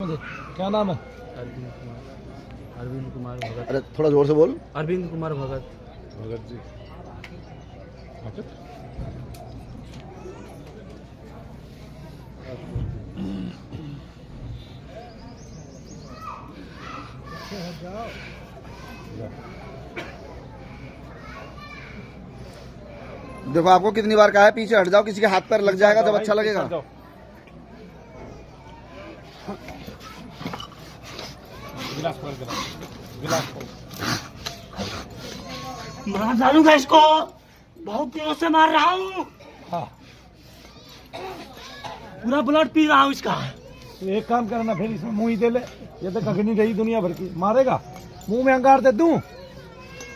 क्या नाम है? अरविंद कुमार भगत। अरे थोड़ा जोर से बोल। अरविंद कुमार भगत। भगत जी। देखो आपको कितनी बार कहा है पीछे हट जाओ, किसी के हाथ पैर लग जाएगा जब अच्छा लगेगा। मार डालूंगा इसको, बहुत दिनों से मार रहा हूँ। पूरा ब्लड पी रहा हूँ इसका। तो एक काम करना, फिर इसमें मुंह ही दे ले। ये तो कखनी रही दुनिया भर की, मारेगा मुंह में अंगार दे दूं?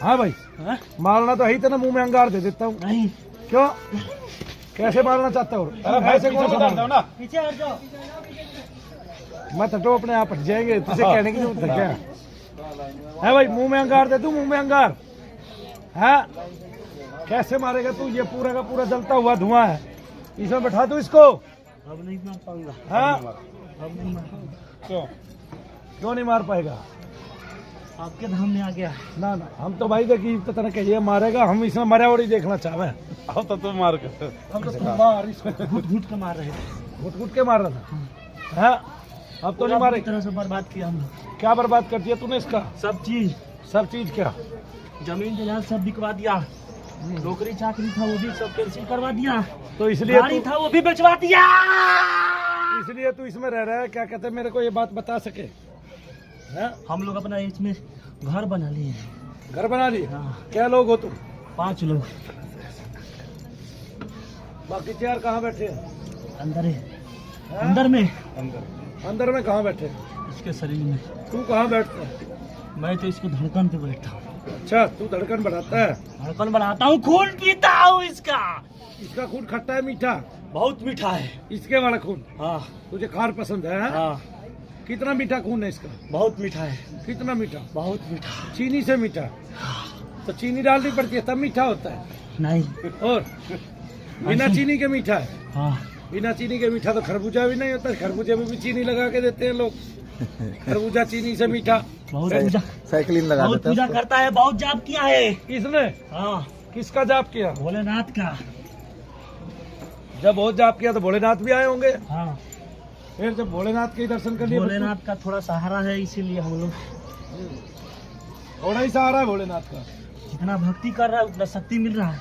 हाँ भाई है? मारना तो है ही, तो ना मुंह में अंगार दे देता हूँ। नहीं, क्यों? कैसे मारना चाहता हूँ? ऐसे कौन सा मारना? पीछे हट जाओ। मत हटो, अपने आप हट जाएंगे। तुझे कहने की जरूरत है क्या? है भाई, मुंह में अंगार दे दूं? मुंह में अंगार है? कैसे मारेगा तू? ये पूरा का पूरा जलता हुआ धुआं है, इसमें बैठा दूं इसको? अब नहीं मार पाऊंगा। हाँ? अब नहीं मार पाऊंगा। क्यों नहीं मार पाएगा? आपके धाम में आ गया। ना ना, हम तो भाई देखिए तो तरह कहिए मारेगा, हम इसमें मरा और ही देखना चाहे। अब तो तुम मार के हम तो मार इसको घुट घुट के मार रहे थे। घुट घुट के मार रहा था। हाँ? अब तो नहीं पूरी मारेगा। तरह से बर्बाद किया हम लोग। क्या बर्बाद कर दिया तूने इसका? सब चीज, सब चीज क्या? जमीन जजाल सब बिकवा दिया। नौकरी चाकरी था वो भी सब कैंसिल करवा दिया। तो इसलिए गाड़ी था वो भी बेचवा दिया। इसलिए तू इसमें रह रहा है? क्या कहते हैं, मेरे को ये बात बता सके? हाँ? हम लोग अपना इसमें घर बना लिए हैं। घर बना लिए? हाँ। क्या लोग हो तुम? 5 लोग। बाकी 4 कहाँ बैठे हैं? अंदर है। हाँ? अंदर में, अंदर में कहाँ बैठे? इसके शरीर में। तू कहाँ बैठता है? मैं तो इसको धड़कन पे बैठा हूँ। अच्छा, तू धड़कन बढ़ाता है? धड़कन बढ़ाता हूँ, खून पीता हूँ इसका। इसका खून खट्टा है मीठा? बहुत मीठा है। इसके वाला खून? हाँ तुझे खार पसंद है? हाँ, कितना मीठा खून है इसका? बहुत मीठा है। कितना मीठा? बहुत मीठा। चीनी से मीठा? तो चीनी डालनी पड़ती है तब मीठा होता है? नहीं। और बिना चीनी के मीठा है? हाँ, बिना चीनी के मीठा तो खरबूजा भी नहीं होता। खरबूजे में भी चीनी लगा के देते हैं लोग। खरबूजा चीनी से मीठा। बहुत पूजा, साइकिलिंग लगा बहुत पूजा करता है, बहुत जाप किया है। किसने? हाँ, किसका जाप किया? भोलेनाथ का। जब बहुत जाप किया तो भोलेनाथ भी आए होंगे। हाँ, फिर जब भोलेनाथ के दर्शन कर लिए, भोलेनाथ का थोड़ा सहारा है, इसीलिए हम लोग थोड़ा ही सहारा है भोलेनाथ का। जितना भक्ति कर रहा है उतना शक्ति मिल रहा है।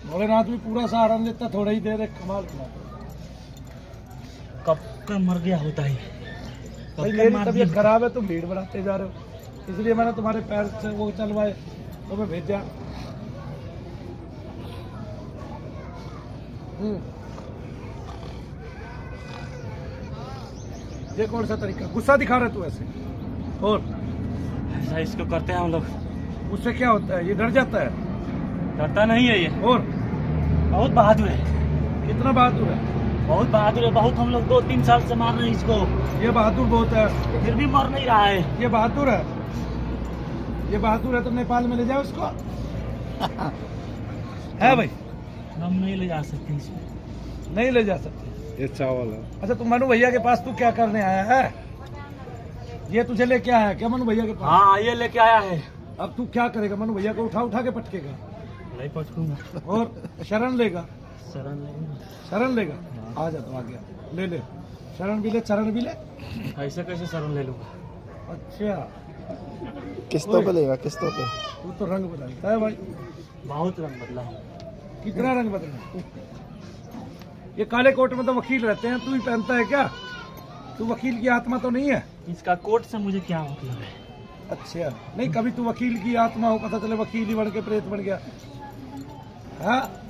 भोलेनाथ भी पूरा सहारा नहीं देता, थोड़ा ही दे रहे। कमाल किया कब का मर गया होता है। भाई, मेरी तबीयत खराब है, तुम भीड़ बढ़ाते जा रहे हो, इसलिए मैंने तुम्हारे पैर से वो चलवाए, तुम्हें भेजा। ये कौन सा तरीका? गुस्सा दिखा रहा तू ऐसे? और ऐसा इसको करते हैं हम लोग। उससे क्या होता है? ये डर जाता है? डरता नहीं है ये। और बहुत बहादुर है। कितना बहादुर है? बहुत बहादुर है, बहुत। हम लोग 2-3 साल से मार रहे हैं इसको, ये बहादुर बहुत है। फिर भी मर नहीं रहा है। ये बहादुर है, ये बहादुर है। तो नेपाल में ले जाओ इसको। है भाई? हम नहीं ले जा सकते इसको। नहीं ले जा सकते? ये चावल है। अच्छा, तुम मनु भैया के पास तू क्या करने आया है? ये तुझे लेके आया है क्या मनु भैया के पास? हाँ, ये लेके आया है। अब तू क्या करेगा? मनु भैया को उठा उठा के पटकेगा नहीं पटकूंगा। और शरण लेगा? शरण लेंगे। शरण लेगा? आ जा, तो आ गया, ले ले। शरण भी ले, चरण भी ले। ऐसे कैसे शरण ले लूंगा? अच्छा, किस्तों पे लेगा, किस्तों पे। तू तो रंग बदलता है भाई। बहुत रंग बदला हूँ। कितना रंग बदला? ये काले कोट में तो वकील रहते हैं, तू ही पहनता है क्या? तू वकील की आत्मा तो नहीं है? इसका कोट से मुझे क्या मतलब है? अच्छा, नहीं, कभी तू वकील की आत्मा हो, पता चले वकील ही बन के प्रेत बन गया। हाँ,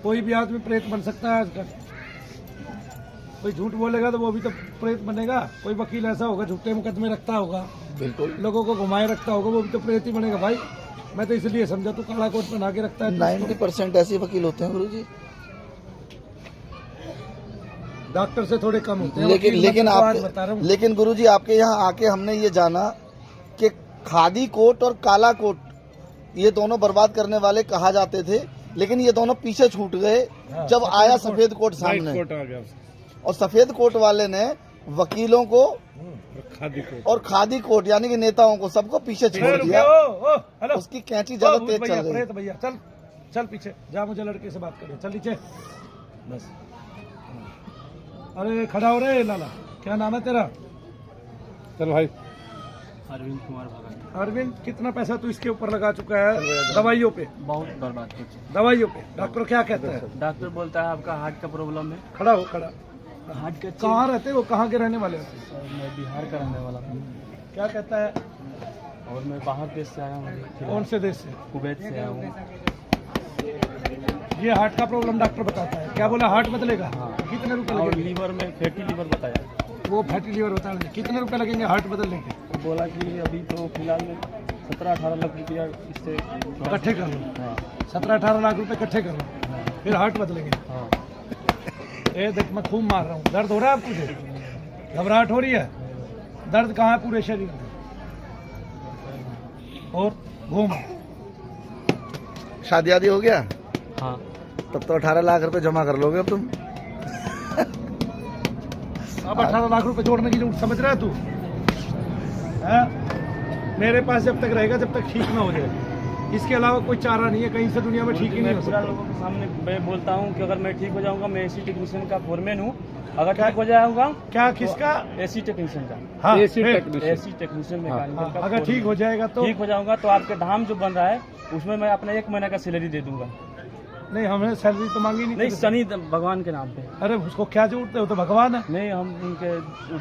कोई भी आदमी प्रेत बन सकता है आजकल। कोई झूठ बोलेगा तो वो भी तो प्रेत बनेगा। कोई वकील ऐसा होगा झूठे मुकदमे रखता होगा, बिल्कुल, लोगों को घुमाए रखता होगा, वो भी तो प्रेत ही बनेगा भाई। मैं तो इसलिए समझा तू काला कोट पहना के रखता है। 90% ऐसे वकील होते हैं गुरुजी। डॉक्टर से थोड़े कम होते हैं। लेकिन गुरुजी आपके यहाँ आके हमने ये जाना कि खादी कोट और काला कोट ये दोनों बर्बाद करने वाले कहा जाते थे, लेकिन ये दोनों पीछे छूट गए जब आया सफेद कोट सामने। कोट आ गया। और सफेद कोट वाले ने वकीलों को खादी को और खादी कोट यानी कि नेताओं को सबको पीछे छोड़ दिया। हेलो उसकी कैंची ज्यादा तेज चल रही है। प्रेत भैया चल चल पीछे जा, मुझे लड़के से बात करनी, चल नीचे बस। अरे खड़ा हो रे लाला, क्या नाम है तेरा? चल भाई। अरविंद कुमार भगत। अरविंद, कितना पैसा तू इसके ऊपर लगा चुका है दवाइयों पे? बहुत बर्बाद कर चुका। दवाइयों पे डॉक्टर क्या कहता है? डॉक्टर बोलता है आपका हार्ट का प्रॉब्लम है। खड़ा हो, खड़ा। हार्ट का कहाँ रहते हो, कहाँ के रहने वाले हो? मैं बिहार का रहने वाला हूँ क्या कहता है? और मैं बाहर देश से आया हूँ। कौन से देश से? कुवैत से आया हूँ। ये हार्ट का प्रॉब्लम डॉक्टर बताता है। क्या बोला, हार्ट बदलेगा? हाँ। कितने रुपए और लगेंगे? लीवर में फैटी लीवर बताया। वो फैटी लीवर होता है। कितने रुपए लगेंगे हार्ट बदलने के? तो बोला कि अभी तो फिलहाल में 17-18 लाख रुपया इससे इकट्ठे कर लो। हाँ 17-18 लाख रुपए इकट्ठे कर लो, फिर हार्ट बदलेंगे। हाँ। ए देख, मैं खूब मार रहा हूँ। दर्द हो रहा है आपको? घबराहट हो रही है? दर्द कहाँ है पूरे शरीर में? और घूम। शादी आदि हो गया? हाँ। तब तो 18 लाख रुपए जमा कर लोगे अब तुम। अब 18 लाख रुपए जोड़ने की जरूरत समझ रहा है तू? है? मेरे पास जब तक रहेगा जब तक ठीक ना हो जाए, इसके अलावा कोई चारा नहीं है, कहीं से दुनिया में ठीक ही नहीं हो सकता। लोगों के सामने मैं बोलता हूँ कि अगर मैं ठीक हो जाऊंगा, मैं एसी टेक्नीशियन का फोरमैन हूँ। अगर ठीक हो जाऊंगा। क्या, किसका? एसी टेक्नीशियन का। हाँ, एसी टेक्नीशियन मैकेनिकल का। अगर ठीक हो जाएगा तो? ठीक हो जाऊंगा तो आपके धाम जो बन रहा है उसमें मैं अपना 1 महीना का सैलरी दे दूंगा। नहीं, हमने सैलरी तो मांगी नहीं, शनि भगवान के नाम पे। अरे उसको क्या जरूरत है, वो तो भगवान है। नहीं, हम उनके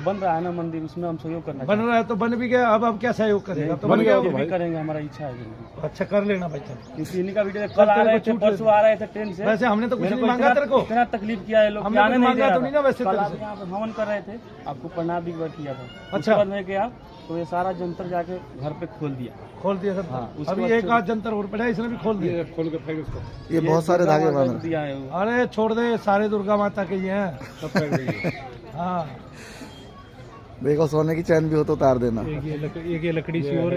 बन रहा है ना मंदिर, उसमें हम सहयोग करना बन रहा है तो बन भी गया, अब क्या सहयोग करेगा? तो बन गया भी करेंगे, हमारा इच्छा है। अच्छा कर लेना भाई। चल, क्योंकि इन्हीं का वीडियो कल आ रहे थे, परसों आ रहे थे ट्रेन से। वैसे हमने तो कुछ नहीं मांगा तेरे को। इतना तकलीफ किया है लोग, हमने आने नहीं मांगा दे तो नहीं ना वैसे कल तेरे आप से। यहाँ पे हवन कर रहे थे, आपको प्रणाम भी किया था। अच्छा। उसके बाद मैं गया तो ये सारा जंतर जाके घर पे खोल दिया। खोल दिया सब? हाँ, उसके अभी बाद एक आध जंतर और पड़ा है, इसने भी खोल दिया। खोल के फेंक उसको। ये बहुत सारे धागे बांध रहे। दिया है वो। अरे छोड़ दे, सारे दुर्गा माता के ही हैं। हाँ, देखो सोने की चैन भी हो तो उतार देना। एक ये लकड़ी सी और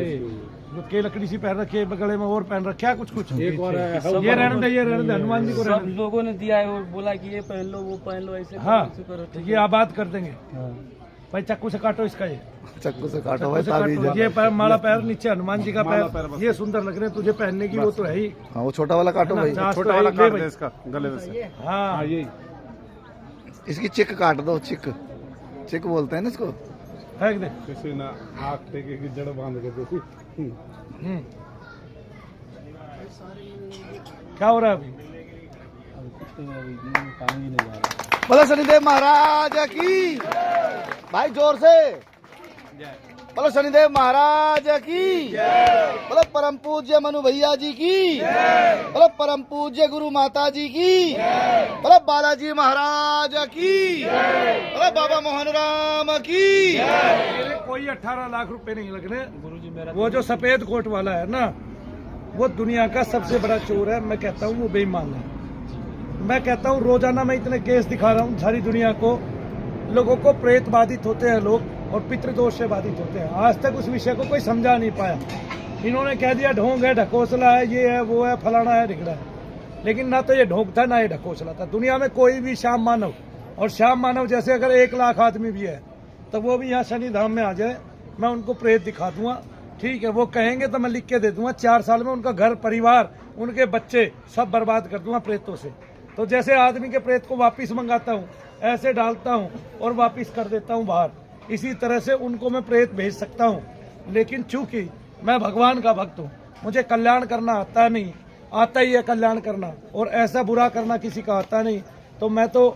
के लकड़ी सी पहन रखी है, बगले में और पहन रखा है कुछ। एक और ये रहने दे, हनुमान जी को सब लोगों ने दिया है और बोला कि ये पहन लो, वो पहन लो, ऐसे हाँ, करो। ये आबाद कर देंगे भाई। चाकू से काटो इसका, ये चक्कू से काटो भाई, से काटो। ताबीज है। ये पैर, माला पैर नीचे हनुमान जी का पैर, ये सुंदर लग रहे हैं तुझे पहनने की, वो तो है ही। हाँ वो छोटा वाला काटो भाई। छोटा वाला काट दे इसका गले से। हाँ, ये इसकी चिक काट दो, चिक चिक बोलते हैं ना इसको। फेंक दे। किसी ना आग टेके की जड़ बांध के देखी। क्या हो रहा है अभी? पानी नहीं जा रहा। बोलो शनिदेव महाराज की भाई, जोर से बोलो शनिदेव महाराज की। बोलो परम पूज्य मनु भैया जी की। बोलो परम पूज्य गुरु माता जी की। बोलो बालाजी महाराज की। बोलो बाबा मोहन राम की। मेरे कोई 18 लाख रुपए नहीं लगने गुरुजी मेरा वो जो सफेद कोट वाला है ना, वो दुनिया का सबसे बड़ा चोर है। मैं कहता हूँ वो बेईमान है। मैं कहता हूँ रोजाना मैं इतने केस दिखा रहा हूँ सारी दुनिया को, लोगों को प्रेत बाधित होते हैं लोग और पितृदोष से बाधित होते हैं। आज तक उस विषय को कोई समझा नहीं पाया। इन्होंने कह दिया ढोंग है, ढकोसला है, ये है, वो है, फलाना है, ढिगड़ा है। लेकिन ना तो ये ढोंग था, ना ये ढकोसला था। दुनिया में कोई भी श्याम मानव, और श्याम मानव जैसे अगर 1 लाख आदमी भी है तो वो भी यहाँ शनि धाम में आ जाए, मैं उनको प्रेत दिखा दूंगा। ठीक है, वो कहेंगे तो मैं लिख के दे दूंगा। 4 साल में उनका घर परिवार, उनके बच्चे सब बर्बाद कर दूंगा प्रेतों से। तो जैसे आदमी के प्रेत को वापिस मंगाता हूँ, ऐसे डालता हूँ और वापिस कर देता हूँ बाहर, इसी तरह से उनको मैं प्रेत भेज सकता हूँ। लेकिन चूंकि मैं भगवान का भक्त हूँ, मुझे कल्याण करना आता नहीं, आता ही है कल्याण करना, और ऐसा बुरा करना किसी का आता नहीं, तो मैं तो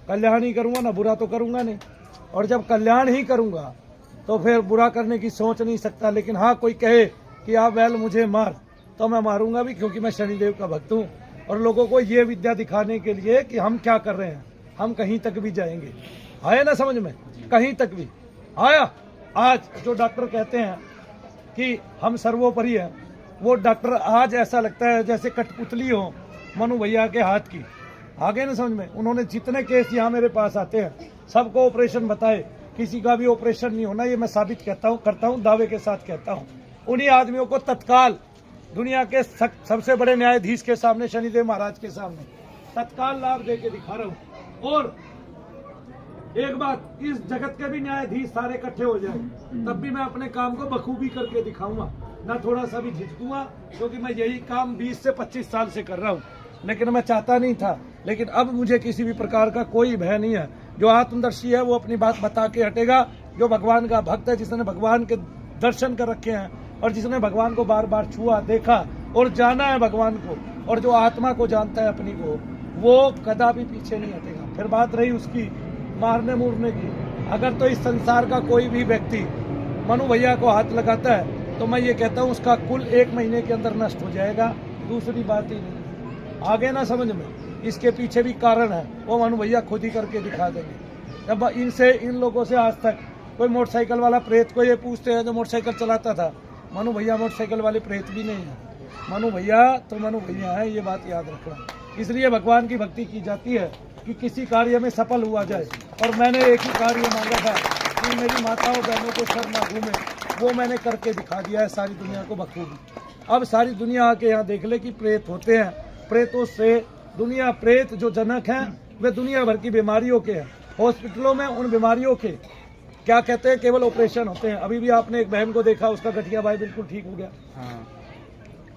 कल्याण ही करूंगा ना, बुरा तो करूंगा नहीं। और जब कल्याण ही करूंगा तो फिर बुरा करने की सोच नहीं सकता। लेकिन हाँ, कोई कहे कि आप बैल मुझे मार, तो मैं मारूंगा भी, क्योंकि मैं शनिदेव का भक्त हूँ। और लोगों को ये विद्या दिखाने के लिए कि हम क्या कर रहे हैं, हम कहीं तक भी जाएंगे। आया ना समझ में? कहीं तक भी आया। आज जो डॉक्टर कहते हैं कि हम सर्वोपरि हैं, वो डॉक्टर आज ऐसा लगता है जैसे कठपुतली हो मनु भैया के हाथ की। आगे ना समझ में? उन्होंने जितने केस यहाँ मेरे पास आते हैं सबको ऑपरेशन बताए, किसी का भी ऑपरेशन नहीं होना, ये मैं साबित करता हूँ, दावे के साथ कहता हूँ। उन्हीं आदमियों को तत्काल दुनिया के सबसे बड़े न्यायाधीश के सामने, शनिदेव महाराज के सामने, तत्काल लाभ दे के दिखा रहा हूँ। और एक बात, इस जगत के भी न्यायाधीश सारे इकट्ठे हो जाए तब भी मैं अपने काम को बखूबी करके दिखाऊंगा, ना थोड़ा सा भी झिझकूंगा, क्योंकि मैं यही काम 20 से 25 साल से कर रहा हूँ। लेकिन मैं चाहता नहीं था, लेकिन अब मुझे किसी भी प्रकार का कोई भय नहीं है। जो आत्मदर्शी है वो अपनी बात बता के हटेगा, जो भगवान का भक्त है, जिसने भगवान के दर्शन कर रखे हैं और जिसने भगवान को बार बार छुआ, देखा और जाना है भगवान को, और जो आत्मा को जानता है अपनी को, वो कदापि पीछे नहीं हटेगा। फिर बात रही उसकी मारने मूरने की, अगर तो इस संसार का कोई भी व्यक्ति मनु भैया को हाथ लगाता है तो मैं ये कहता हूँ उसका कुल 1 महीने के अंदर नष्ट हो जाएगा। दूसरी बात ही नहीं, आगे ना समझ में, इसके पीछे भी कारण है, वो मनु भैया खुद ही करके दिखा देंगे। अब इन लोगों से आज तक कोई मोटरसाइकिल वाला प्रेत को ये पूछते हैं जो मोटरसाइकिल चलाता था, मनु भैया मोटरसाइकिल वाले प्रेत भी नहीं है। मनु भैया तो मनु भैया है, ये बात याद रखना। इसलिए भगवान की भक्ति की जाती है कि किसी कार्य में सफल हुआ जाए, और मैंने एक ही कार्य मांगा था कि मेरी माताओं बहनों को सर ना घूमे, वो मैंने करके दिखा दिया है सारी दुनिया को बखूबी। अब सारी दुनिया आके यहाँ देख ले कि प्रेत होते हैं, प्रेतों से दुनिया, प्रेत जो जनक हैं वे दुनिया भर की बीमारियों के हैं। हॉस्पिटलों में उन बीमारियों के क्या कहते हैं, केवल ऑपरेशन होते हैं। अभी भी आपने एक बहन को देखा, उसका गठिया भाई बिल्कुल ठीक हो गया।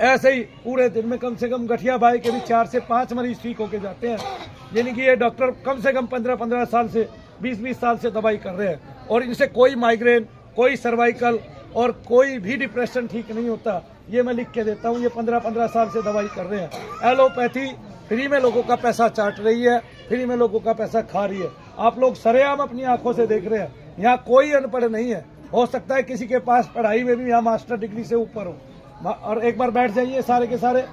ऐसे ही पूरे दिन में कम से कम गठिया भाई के भी 4 से 5 मरीज ठीक होके जाते हैं। यानी कि ये डॉक्टर कम से कम 15-15 साल से 20-20 साल से दवाई कर रहे हैं, और इनसे कोई माइग्रेन, कोई सर्वाइकल और कोई भी डिप्रेशन ठीक नहीं होता। ये मैं लिख के देता हूँ, ये 15-15 साल से दवाई कर रहे हैं। एलोपैथी फ्री में लोगों का पैसा चाट रही है, फ्री में लोगों का पैसा खा रही है। आप लोग सरेआम अपनी आंखों से देख रहे हैं, यहाँ कोई अनपढ़ नहीं है। हो सकता है किसी के पास पढ़ाई में भी यहाँ मास्टर डिग्री से ऊपर हो। और एक बार बैठ जाइए सारे के सारे,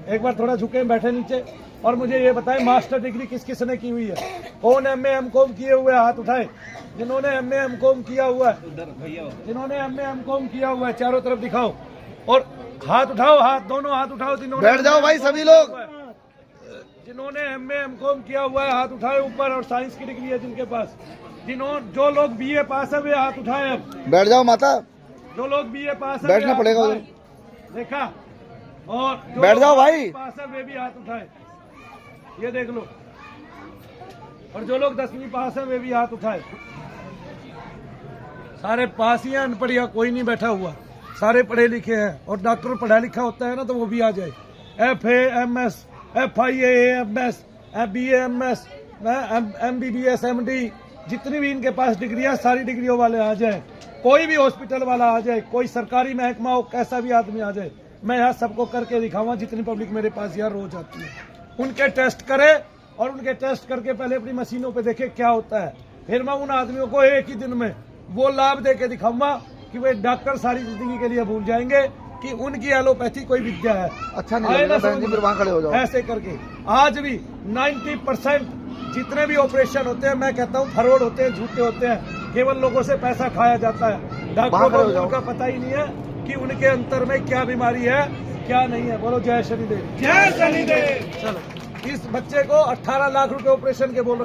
एक बार थोड़ा झुके बैठे नीचे, और मुझे ये बताएं मास्टर डिग्री किस किस ने की हुई है? कौन MA MCOM किए हुए हाथ उठाए? जिन्होंने MA MCOM किया हुआ है, जिन्होंने MA MCOम किया हुआ है चारों तरफ दिखाओ, और हाथ उठाओ, हाथ दोनों हाथ उठाओ। जिन्होंने बैठ जाओ भाई सभी लोग, जिन्होंने MA MCOम किया हुआ है हाथ उठाए ऊपर, और साइंस की डिग्री है जिनके पास। जो लोग BA पास है वे हाथ उठाए। अब बैठ जाओ माता, जो लोग BA पास है बैठना पड़ेगा उधर, देखा, और बैठ जाओ भाई, पास है वे भी हाथ उठाए, ये देख लो। और जो लोग 10वीं पास है वे भी हाथ उठाए। सारे पास ही हैं, अनपढ़ कोई नहीं बैठा हुआ, सारे पढ़े लिखे हैं। और डॉक्टर पढ़ा लिखा होता है ना तो वो भी आ जाए। FA MS FIA MS BA MS MBBS MD, जितनी भी इनके पास डिग्रियां, सारी डिग्रियों वाले आ जाए। कोई भी हॉस्पिटल वाला आ जाए, कोई सरकारी महकमा हो, कैसा भी आदमी आ जाए, मैं यहाँ सबको करके दिखाऊंगा। जितनी पब्लिक मेरे पास यहाँ रोज आती है, उनके टेस्ट करे, और उनके टेस्ट करके पहले अपनी मशीनों पे देखे क्या होता है। फिर मैं उन आदमियों को एक ही दिन में वो लाभ दे के दिखाऊंगा कि वे डॉक्टर सारी जिंदगी के लिए भूल जाएंगे कि उनकी एलोपैथी कोई विद्या है। अच्छा नहीं लगेगा बहन जी, फिर वहाँ खड़े हो जाओ। ऐसे करके आज भी 90% जितने भी ऑपरेशन होते हैं, मैं कहता हूँ फरॉड होते हैं, झूठे होते हैं, केवल लोगों से पैसा खाया जाता है। डॉक्टरों को उनका पता ही नहीं है कि उनके अंतर में क्या बीमारी है, क्या नहीं है। बोलो जय शनिदेव, जय शनिदेव। चलो, इस बच्चे को 18 लाख रुपए ऑपरेशन के बोलो।